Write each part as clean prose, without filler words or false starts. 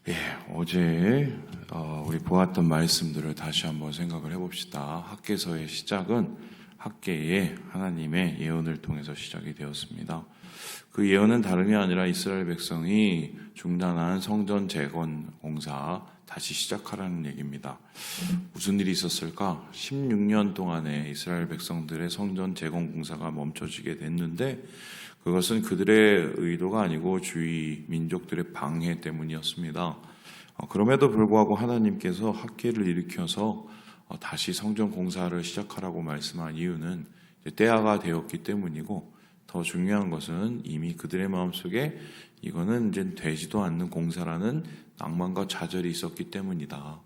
예, 어제 우리 보았던 말씀들을 다시 한번 생각을 해봅시다. 학개서의 시작은 학개에 하나님의 예언을 통해서 시작이 되었습니다. 그 예언은 다름이 아니라 이스라엘 백성이 중단한 성전 재건 공사 다시 시작하라는 얘기입니다. 무슨 일이 있었을까? 16년 동안에 이스라엘 백성들의 성전 재건 공사가 멈춰지게 됐는데 그것은 그들의 의도가 아니고 주위 민족들의 방해 때문이었습니다. 그럼에도 불구하고 하나님께서 학개를 일으켜서 다시 성전 공사를 시작하라고 말씀한 이유는 때가 되었기 때문이고, 더 중요한 것은 이미 그들의 마음속에 이거는 이제 되지도 않는 공사라는 낭만과 좌절이 있었기 때문이다.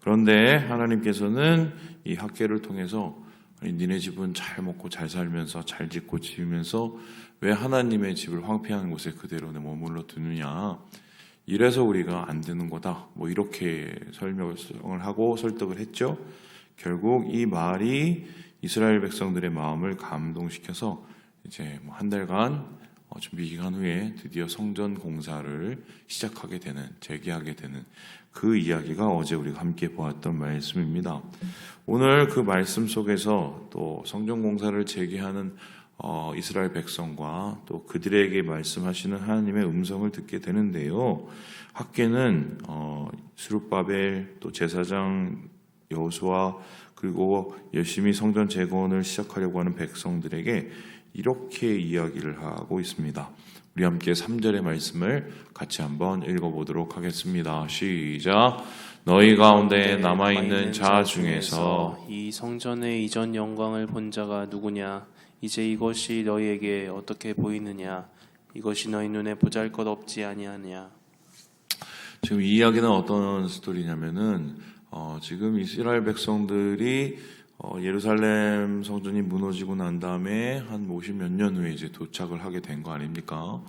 그런데 하나님께서는 이 학개를 통해서 니네 집은 잘 먹고 잘 살면서 잘 짓고 지으면서 왜 하나님의 집을 황폐한 곳에 그대로 머물러 두느냐, 이래서 우리가 안 되는 거다, 이렇게 설명을 하고 설득을 했죠. 결국 이 말이 이스라엘 백성들의 마음을 감동시켜서 이제 한 달간 준비 기간 후에 드디어 성전 공사를 시작하게 되는, 재개하게 되는 그 이야기가 어제 우리가 함께 보았던 말씀입니다. 오늘 그 말씀 속에서 또 성전 공사를 재개하는 이스라엘 백성과 또 그들에게 말씀하시는 하나님의 음성을 듣게 되는데요. 학개는 스룹바벨, 또 제사장 여호수아, 그리고 열심히 성전 재건을 시작하려고 하는 백성들에게 이렇게 이야기를 하고 있습니다. 우리 함께 3절의 말씀을 같이 한번 읽어보도록 하겠습니다. 시작. 너희 가운데 남아있는 자 중에서 이 성전의 이전 영광을 본 자가 누구냐? 이제 이것이 너희에게 어떻게 보이느냐? 이것이 너희 눈에 보잘것없지 아니하냐? 지금 이 이야기는 어떤 스토리냐면은 지금 이스라엘 백성들이 예루살렘 성전이 무너지고 난 다음에 한 50몇 년 후에 이제 도착을 하게 된 거 아닙니까?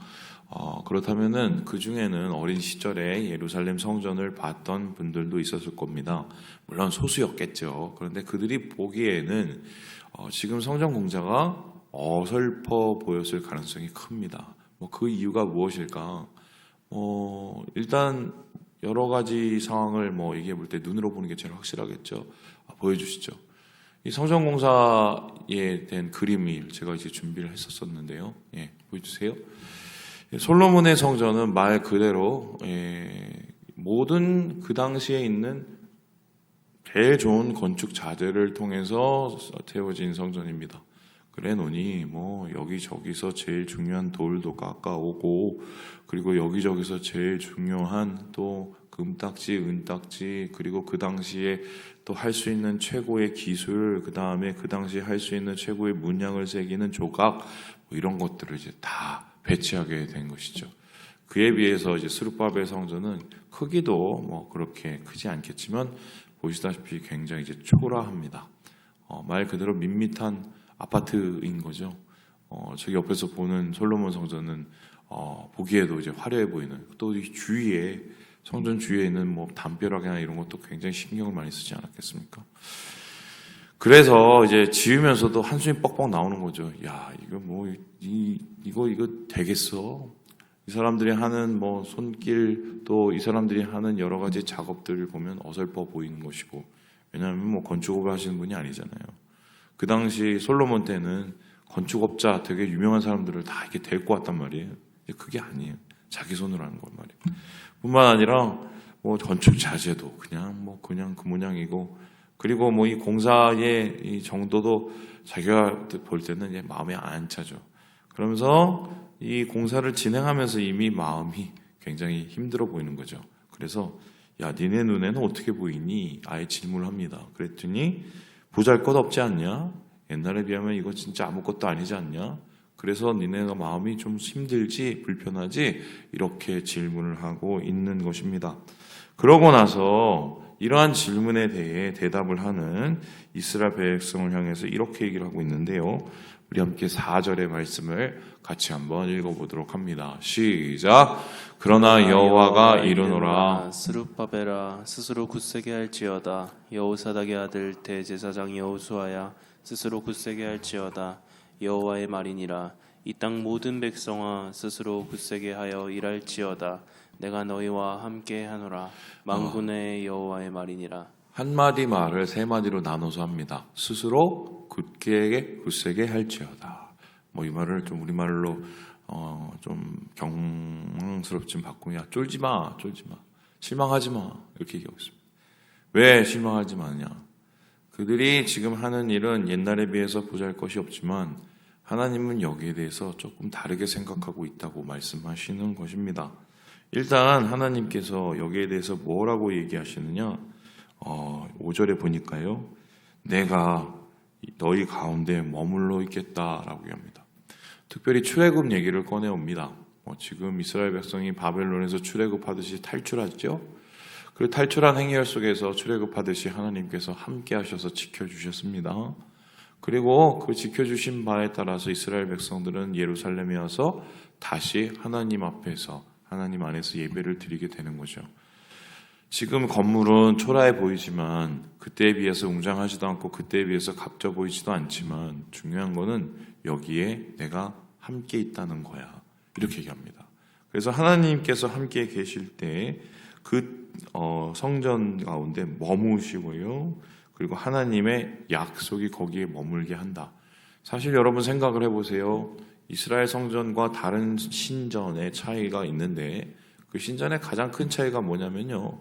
그렇다면은 그 중에는 어린 시절에 예루살렘 성전을 봤던 분들도 있었을 겁니다. 물론 소수였겠죠. 그런데 그들이 보기에는 지금 성전 공사가 어설퍼 보였을 가능성이 큽니다. 그 이유가 무엇일까? 일단 여러 가지 상황을 얘기해 볼 때 눈으로 보는 게 제일 확실하겠죠. 보여주시죠. 이 성전 공사에 대한 그림을 제가 이제 준비를 했었었는데요. 예, 보여주세요. 솔로몬의 성전은 말 그대로 모든 그 당시에 있는 제일 좋은 건축 자재를 통해서 태워진 성전입니다. 그래 놓니 여기저기서 제일 중요한 돌도 깎아오고, 그리고 여기저기서 제일 중요한 또 금딱지, 은딱지, 그리고 그 당시에 또 할 수 있는 최고의 기술, 그 다음에 그 당시에 할 수 있는 최고의 문양을 새기는 조각, 이런 것들을 이제 다 배치하게 된 것이죠. 그에 비해서 이제 스룹바벨 성전은 크기도 그렇게 크지 않겠지만 보시다시피 굉장히 이제 초라합니다. 말 그대로 밋밋한 아파트인 거죠. 저기 옆에서 보는 솔로몬 성전은 보기에도 이제 화려해 보이는, 또 이 주위에, 성전 주위에 있는 담벼락이나 이런 것도 굉장히 신경을 많이 쓰지 않았겠습니까? 그래서 이제 지으면서도 한숨이 뻑뻑 나오는 거죠. 야, 이거 이거 되겠어? 이 사람들이 하는 손길, 또 이 사람들이 하는 여러 가지 작업들을 보면 어설퍼 보이는 것이고, 왜냐하면 건축업을 하시는 분이 아니잖아요. 그 당시 솔로몬 때는 건축업자, 되게 유명한 사람들을 다 이렇게 데리고 왔단 말이에요. 그게 아니에요. 자기 손으로 하는 건 말이에요. 뿐만 아니라 건축 자재도 그냥 그 모양이고, 그리고 이 공사의 이 정도도 자기가 볼 때는 이제 마음에 안 차죠. 그러면서 이 공사를 진행하면서 이미 마음이 굉장히 힘들어 보이는 거죠. 그래서 야, 니네 눈에는 어떻게 보이니? 아예 질문을 합니다. 그랬더니 보잘것없지 않냐? 옛날에 비하면 이거 진짜 아무것도 아니지 않냐? 그래서 니네가 마음이 좀 힘들지, 불편하지? 이렇게 질문을 하고 있는 것입니다. 그러고 나서 이러한 질문에 대해 대답을 하는 이스라엘 백성을 향해서 이렇게 얘기를 하고 있는데요. 우리 함께 4절의 말씀을 같이 한번 읽어보도록 합니다. 시작. 그러나 여호와가 이르노라. 스룹바벨아, 스스로 굳세게 할지어다. 여호사닥의 아들 대제사장 여호수아야, 스스로 굳세게 할지어다. 여호와의 말이니라. 이 땅 모든 백성아, 스스로 굳세게 하여 일할지어다. 내가 너희와 함께 하노라. 만군의 여호와의 말이니라. 한마디 말을 세 마디로 나눠서 합니다. 스스로 굳세게 할지어다. 뭐 이 말을 좀 우리말로 좀 경망스럽지만 바꾸면 야 쫄지 마. 실망하지 마. 이렇게 얘기하고 있습니다. 왜 실망하지 마느냐? 그들이 지금 하는 일은 옛날에 비해서 보잘것이 없지만 하나님은 여기에 대해서 조금 다르게 생각하고 있다고 말씀하시는 것입니다. 일단 하나님께서 여기에 대해서 뭐라고 얘기하시느냐? 5절에 보니까요. 내가 너희 가운데 머물러 있겠다라고 합니다. 특별히 출애굽 얘기를 꺼내옵니다. 지금 이스라엘 백성이 바벨론에서 출애굽하듯이 탈출하죠. 그 탈출한 행렬 속에서 출애굽하듯이 하나님께서 함께 하셔서 지켜주셨습니다. 그리고 그 지켜주신 바에 따라서 이스라엘 백성들은 예루살렘에 와서 다시 하나님 앞에서 하나님 안에서 예배를 드리게 되는 거죠. 지금 건물은 초라해 보이지만 그때에 비해서 웅장하지도 않고 그때에 비해서 값져 보이지도 않지만 중요한 거는 여기에 내가 함께 있다는 거야. 이렇게 얘기합니다. 그래서 하나님께서 함께 계실 때 그 성전 가운데 머무시고요. 그리고 하나님의 약속이 거기에 머물게 한다. 사실 여러분 생각을 해보세요. 이스라엘 성전과 다른 신전의 차이가 있는데 그 신전의 가장 큰 차이가 뭐냐면요.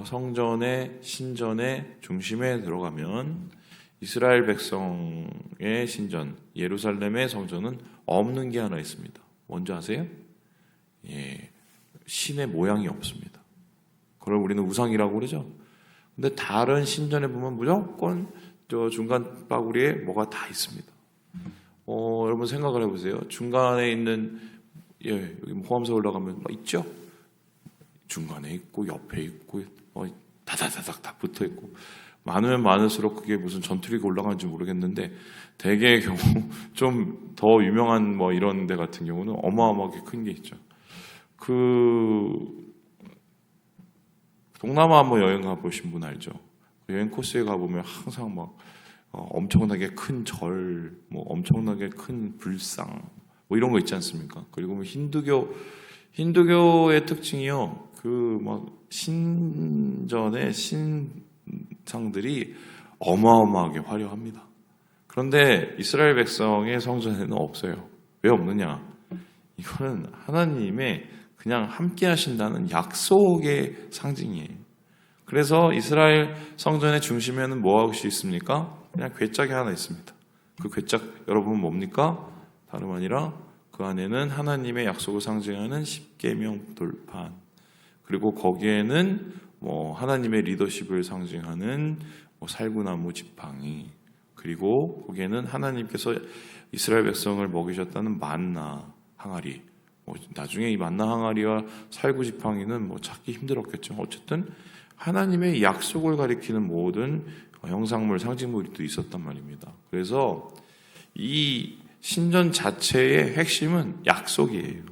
성전의 신전의 중심에 들어가면 이스라엘 백성의 신전, 예루살렘의 성전은 없는 게 하나 있습니다. 뭔지 아세요? 신의 모양이 없습니다. 그걸 우리는 우상이라고 그러죠. 근데 다른 신전에 보면 무조건 저 중간 바구리에 뭐가 다 있습니다. 여러분 생각을 해보세요. 중간에 있는 여기 호암서 올라가면 막 있죠. 중간에 있고 옆에 있고 다다다닥 다 붙어 있고 많으면 많을수록 그게 무슨 전투기가 올라가는지 모르겠는데 대개의 경우 좀 더 유명한 뭐 이런 데 같은 경우는 어마어마하게 큰 게 있죠. 동남아 한번 여행 가보신 분 알죠? 여행 코스에 가보면 항상 막 엄청나게 큰 절, 뭐 엄청나게 큰 불상, 뭐 이런 거 있지 않습니까? 그리고 뭐 힌두교의 특징이요. 그 막 신전의 신상들이 어마어마하게 화려합니다. 그런데 이스라엘 백성의 성전에는 없어요. 왜 없느냐? 이거는 하나님의 그냥 함께 하신다는 약속의 상징이에요. 그래서 이스라엘 성전의 중심에는 뭐하고 있습니까? 그냥 궤짝이 하나 있습니다. 그 궤짝 여러분 뭡니까? 다름 아니라 그 안에는 하나님의 약속을 상징하는 십계명 돌판, 그리고 거기에는 뭐 하나님의 리더십을 상징하는 뭐 살구나무 지팡이, 그리고 거기에는 하나님께서 이스라엘 백성을 먹이셨다는 만나 항아리. 나중에 이 만나 항아리와 살구 지팡이는 뭐 찾기 힘들었겠죠. 어쨌든 하나님의 약속을 가리키는 모든 형상물, 상징물이 또 있었단 말입니다. 그래서 이 신전 자체의 핵심은 약속이에요.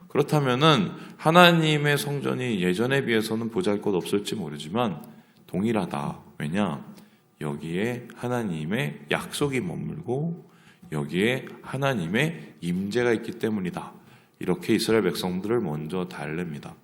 그렇다면은 하나님의 성전이 예전에 비해서는 보잘것없을지 모르지만 동일하다. 왜냐? 여기에 하나님의 약속이 머물고 여기에 하나님의 임재가 있기 때문이다. 이렇게 이스라엘 백성들을 먼저 달랩니다.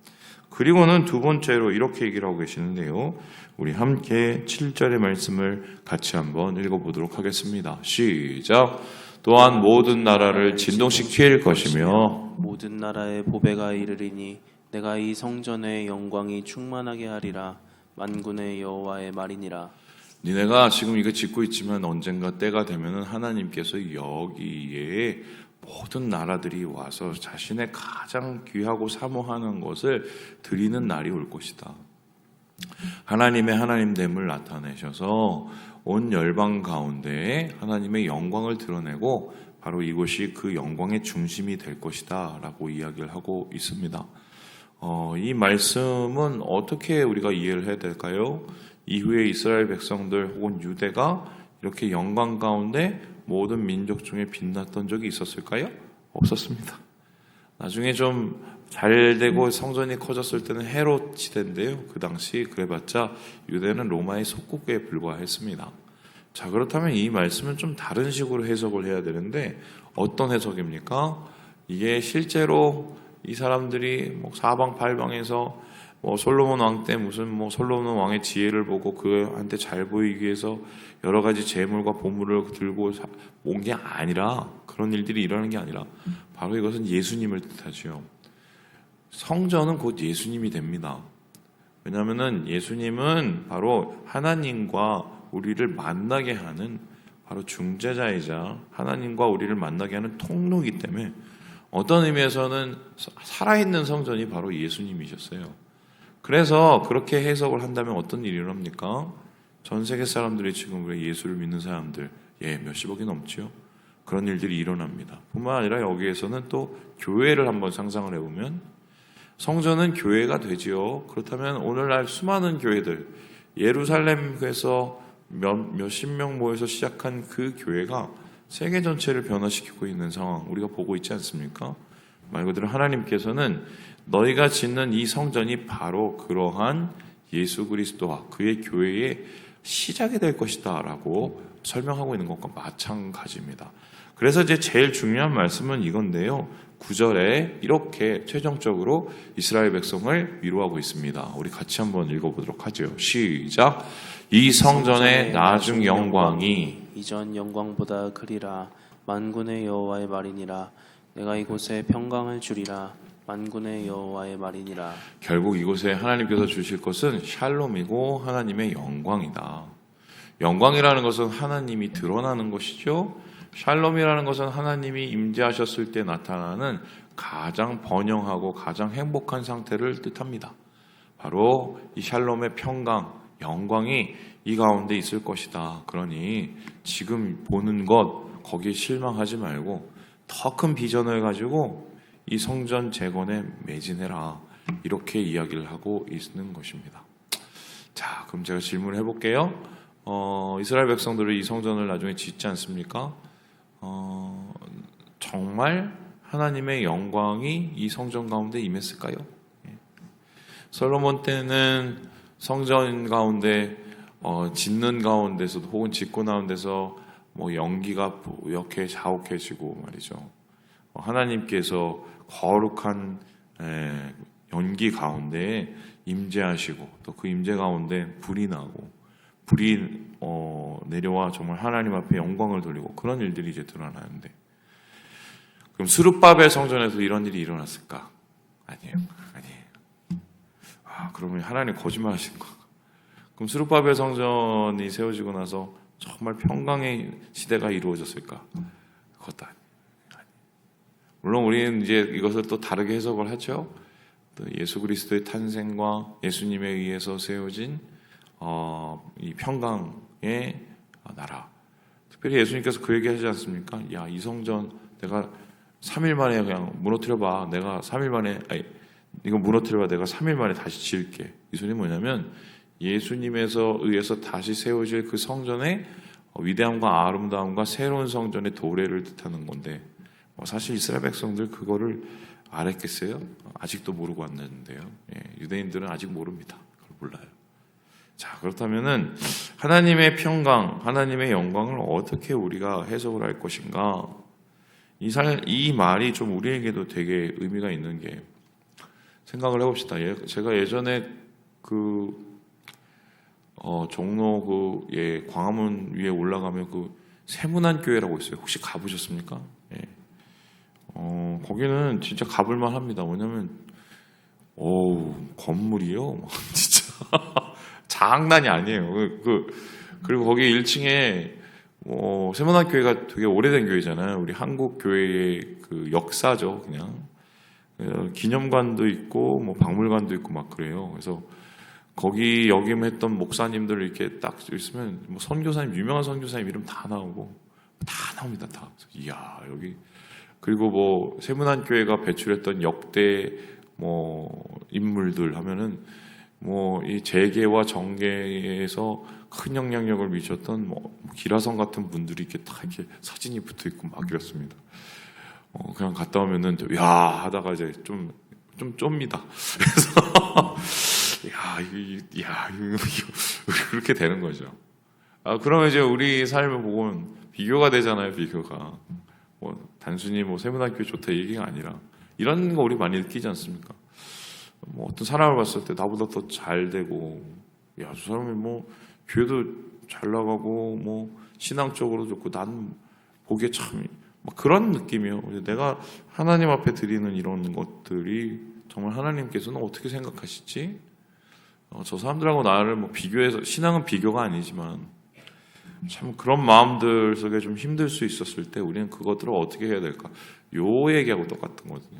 그리고는 두 번째로 이렇게 얘기를 하고 계시는데요. 우리 함께 7절의 말씀을 같이 한번 읽어보도록 하겠습니다. 시작! 또한 모든 나라를 진동시킬 것이며 모든 나라의 보배가 이르리니 내가 이 성전의 영광이 충만하게 하리라. 만군의 여호와의 말이니라. 니네가 지금 이거 짓고 있지만 언젠가 때가 되면은 하나님께서 여기에 모든 나라들이 와서 자신의 가장 귀하고 사모하는 것을 드리는 날이 올 것이다. 하나님의 하나님됨을 나타내셔서 온 열방 가운데에 하나님의 영광을 드러내고 바로 이곳이 그 영광의 중심이 될 것이다 라고 이야기를 하고 있습니다. 이 말씀은 어떻게 우리가 이해를 해야 될까요? 이후에 이스라엘 백성들 혹은 유대가 이렇게 영광 가운데 모든 민족 중에 빛났던 적이 있었을까요? 없었습니다. 나중에 좀 잘되고 성전이 커졌을 때는 헤롯 시대인데요. 그 당시 그래봤자 유대는 로마의 속국에 불과했습니다. 자, 그렇다면 이 말씀은 좀 다른 식으로 해석을 해야 되는데 어떤 해석입니까? 이게 실제로 이 사람들이 뭐 사방팔방에서 뭐 솔로몬 왕 때 무슨 뭐 솔로몬 왕의 지혜를 보고 그한테 잘 보이기 위해서 여러 가지 재물과 보물을 들고 온 게 아니라, 그런 일들이 일어나는 게 아니라 바로 이것은 예수님을 뜻하지요. 성전은 곧 예수님이 됩니다. 왜냐하면은 예수님은 바로 하나님과 우리를 만나게 하는 바로 중재자이자 하나님과 우리를 만나게 하는 통로이기 때문에 어떤 의미에서는 살아있는 성전이 바로 예수님이셨어요. 그래서 그렇게 해석을 한다면 어떤 일이 일어납니까? 전 세계 사람들이 지금 우리 예수를 믿는 사람들, 몇십억이 넘지요. 그런 일들이 일어납니다. 뿐만 아니라 여기에서는 또 교회를 한번 상상을 해보면 성전은 교회가 되지요. 그렇다면 오늘날 수많은 교회들, 예루살렘에서 몇십 명 모여서 시작한 그 교회가 세계 전체를 변화시키고 있는 상황 우리가 보고 있지 않습니까? 말 그대로 하나님께서는 너희가 짓는 이 성전이 바로 그러한 예수 그리스도와 그의 교회의 시작이 될 것이다 라고 설명하고 있는 것과 마찬가지입니다. 그래서 이제 제일 중요한 말씀은 이건데요. 9절에 이렇게 최종적으로 이스라엘 백성을 위로하고 있습니다. 우리 같이 한번 읽어보도록 하죠. 시작. 이 성전의 나중 영광이 이전 영광보다 크리라. 만군의 여호와의 말이니라. 내가 이곳에 평강을 주리라. 만군의 여호와의 말이니라. 결국 이곳에 하나님께서 주실 것은 샬롬이고 하나님의 영광이다. 영광이라는 것은 하나님이 드러나는 것이죠. 샬롬이라는 것은 하나님이 임재하셨을 때 나타나는 가장 번영하고 가장 행복한 상태를 뜻합니다. 바로 이 샬롬의 평강, 영광이 이 가운데 있을 것이다. 그러니 지금 보는 것 거기에 실망하지 말고 더 큰 비전을 가지고 이 성전 재건에 매진해라. 이렇게 이야기를 하고 있는 것입니다. 자, 그럼 제가 질문을 해볼게요. 이스라엘 백성들이 이 성전을 나중에 짓지 않습니까? 정말 하나님의 영광이 이 성전 가운데 임했을까요? 솔로몬 때는 성전 가운데 짓는 가운데서도 혹은 짓고 나온 데서 뭐 연기가 이렇게 자욱해지고 말이죠. 하나님께서 거룩한 연기 가운데 임재하시고 또 그 임재 가운데 불이 나고 불이 내려와 정말 하나님 앞에 영광을 돌리고 그런 일들이 이제 드러나는데, 그럼 스룹바벨 성전에서 이런 일이 일어났을까? 아니에요. 그러면 하나님 거짓말 하신 거. 그럼 스룹바벨 성전이 세워지고 나서 정말 평강의 시대가 이루어졌을까? 그것도 아니에요. 물론 우리는 이제 이것을 또 다르게 해석을 하죠. 또 예수 그리스도의 탄생과 예수님에 의해서 세워진 이 평강의 나라. 특별히 예수님께서 그 얘기 하지 않습니까? 야, 이 성전 내가 3일 만에 그냥 무너뜨려봐. 내가 3일 만에, 이거 무너뜨려봐. 내가 3일 만에 다시 지을게. 이 소리 뭐냐면 예수님에서 의해서 다시 세워질 그 성전의 위대함과 아름다움과 새로운 성전의 도래를 뜻하는 건데, 사실 이스라엘 백성들 그거를 알았겠어요? 아직도 모르고 왔는데요. 유대인들은 아직 모릅니다. 그걸 몰라요. 자, 그렇다면은 하나님의 평강, 하나님의 영광을 어떻게 우리가 해석을 할 것인가? 이 말이 좀 우리에게도 되게 의미가 있는 게, 생각을 해봅시다. 제가 예전에 종로 광화문 위에 올라가면 세문안 교회라고 있어요. 혹시 가보셨습니까? 거기는 진짜 가볼만 합니다. 왜냐면, 건물이요? 진짜. 장난이 아니에요. 그리고 거기 1층에, 세문안 교회가 되게 오래된 교회잖아요. 우리 한국 교회의 그 역사죠, 그냥. 기념관도 있고, 박물관도 있고 막 그래요. 그래서 거기 역임했던 목사님들 이렇게 딱 있으면, 선교사님, 유명한 선교사님 이름 다 나오고, 다 나옵니다, 다. 이야, 여기. 그리고 세문안 교회가 배출했던 역대 인물들 하면은 이 재계와 정계에서 큰 영향력을 미쳤던 기라성 같은 분들이 이렇게 사진이 붙어 있고 막 이렇습니다. 그냥 갔다 오면은 야 하다가 이제 좀 쫌니다. 그래서 그렇게 되는 거죠. 그러면 이제 우리 삶을 보고는 비교가 되잖아요, 비교가. 단순히 세문안 교회 좋다 얘기가 아니라 이런 거 우리 많이 느끼지 않습니까? 뭐 어떤 사람을 봤을 때 나보다 더 잘 되고, 야, 저 사람이 뭐 교회도 잘 나가고 뭐 신앙적으로 좋고 난 보기에 참 막 그런 느낌이요. 내가 하나님 앞에 드리는 이런 것들이 정말 하나님께서는 어떻게 생각하시지? 저 사람들하고 나를 뭐 비교해서, 신앙은 비교가 아니지만 참 그런 마음들 속에 좀 힘들 수 있었을 때 우리는 그것들을 어떻게 해야 될까? 요 얘기하고 똑같은 거거든요.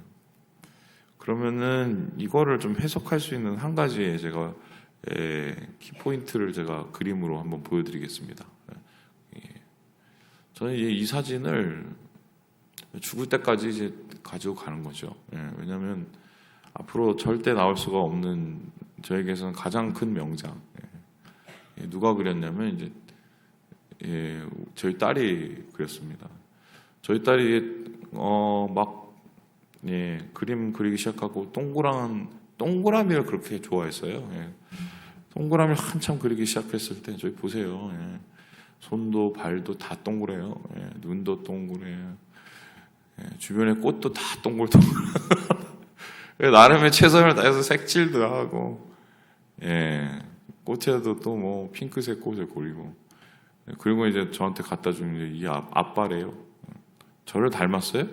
그러면은 이거를 좀 해석할 수 있는 한 가지의 제가 키포인트를 제가 그림으로 한번 보여드리겠습니다. 저는 이제 이 사진을 죽을 때까지 이제 가지고 가는 거죠. 왜냐하면 앞으로 절대 나올 수가 없는, 저에게서는 가장 큰 명장. 누가 그렸냐면 이제 저희 딸이 그렸습니다. 저희 딸이 막 그림 그리기 시작하고 동그라미를 그렇게 좋아했어요. 동그라미를 한참 그리기 시작했을 때 저희 보세요. 손도 발도 다 동그래요. 눈도 동그래요. 주변에 꽃도 다 동글동글. 나름의 최선을 다해서 색칠도 하고, 꽃에도 또 뭐 핑크색 꽃을 고리고, 그리고 이제 저한테 갖다 주는 게 이 아빠래요. 저를 닮았어요?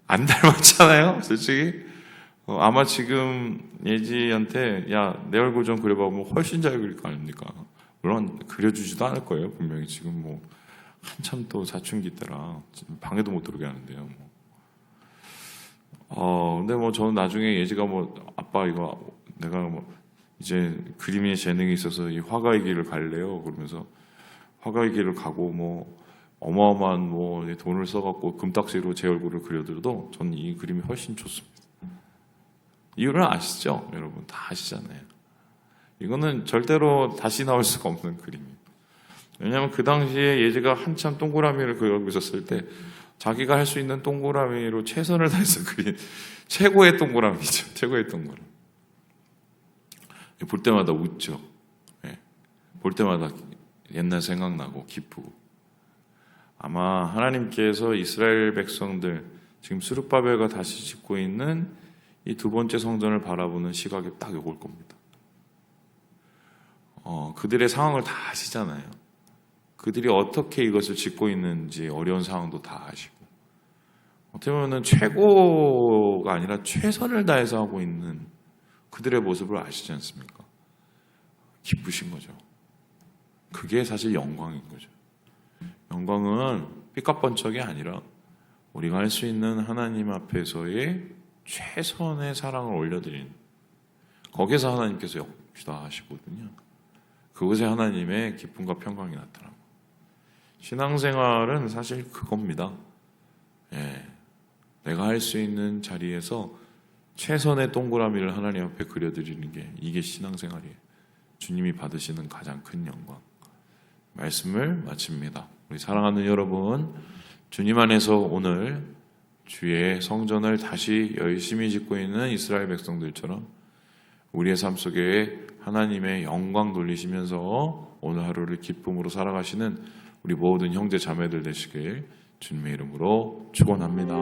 안 닮았잖아요, 솔직히. 아마 지금 예지한테 야, 내 얼굴 좀 그려봐, 뭐 훨씬 잘 그릴 거 아닙니까? 물론 그려주지도 않을 거예요. 분명히 지금 뭐 한참 또 사춘기 때라 방에도 못 들어오게 하는데요. 근데 뭐 저는 나중에 예지가 뭐 아빠 이거 내가 뭐 이제 그림에 재능이 있어서 이 화가의 길을 갈래요. 그러면서 화가의 길을 가고 뭐 어마어마한 뭐 돈을 써갖고 금딱지로 제 얼굴을 그려드려도 저는 이 그림이 훨씬 좋습니다. 이유를 아시죠? 여러분 다 아시잖아요. 이거는 절대로 다시 나올 수가 없는 그림이에요. 왜냐하면 그 당시에 예지가 한참 동그라미를 그리고 있었을 때 자기가 할 수 있는 동그라미로 최선을 다해서 그린 최고의 동그라미죠. 최고의 동그라미. 볼 때마다 웃죠. 볼 때마다 옛날 생각나고 기쁘고. 아마 하나님께서 이스라엘 백성들, 지금 스룹바벨가 다시 짓고 있는 이 두 번째 성전을 바라보는 시각이 딱 올 겁니다. 그들의 상황을 다 아시잖아요. 그들이 어떻게 이것을 짓고 있는지 어려운 상황도 다 아시고, 어떻게 보면 최고가 아니라 최선을 다해서 하고 있는 그들의 모습을 아시지 않습니까? 기쁘신 거죠. 그게 사실 영광인 거죠. 영광은 삐까뻔쩍이 아니라 우리가 할 수 있는 하나님 앞에서의 최선의 사랑을 올려드린, 거기서 하나님께서 역사하시거든요. 그것에 하나님의 기쁨과 평강이 나타나고, 신앙생활은 사실 그겁니다. 내가 할 수 있는 자리에서 최선의 동그라미를 하나님 앞에 그려드리는 게, 이게 신앙생활이에요. 주님이 받으시는 가장 큰 영광. 말씀을 마칩니다. 우리 사랑하는 여러분, 주님 안에서 오늘 주의 성전을 다시 열심히 짓고 있는 이스라엘 백성들처럼 우리의 삶 속에 하나님의 영광 돌리시면서 오늘 하루를 기쁨으로 살아가시는 우리 모든 형제 자매들 되시길 주님의 이름으로 축원합니다.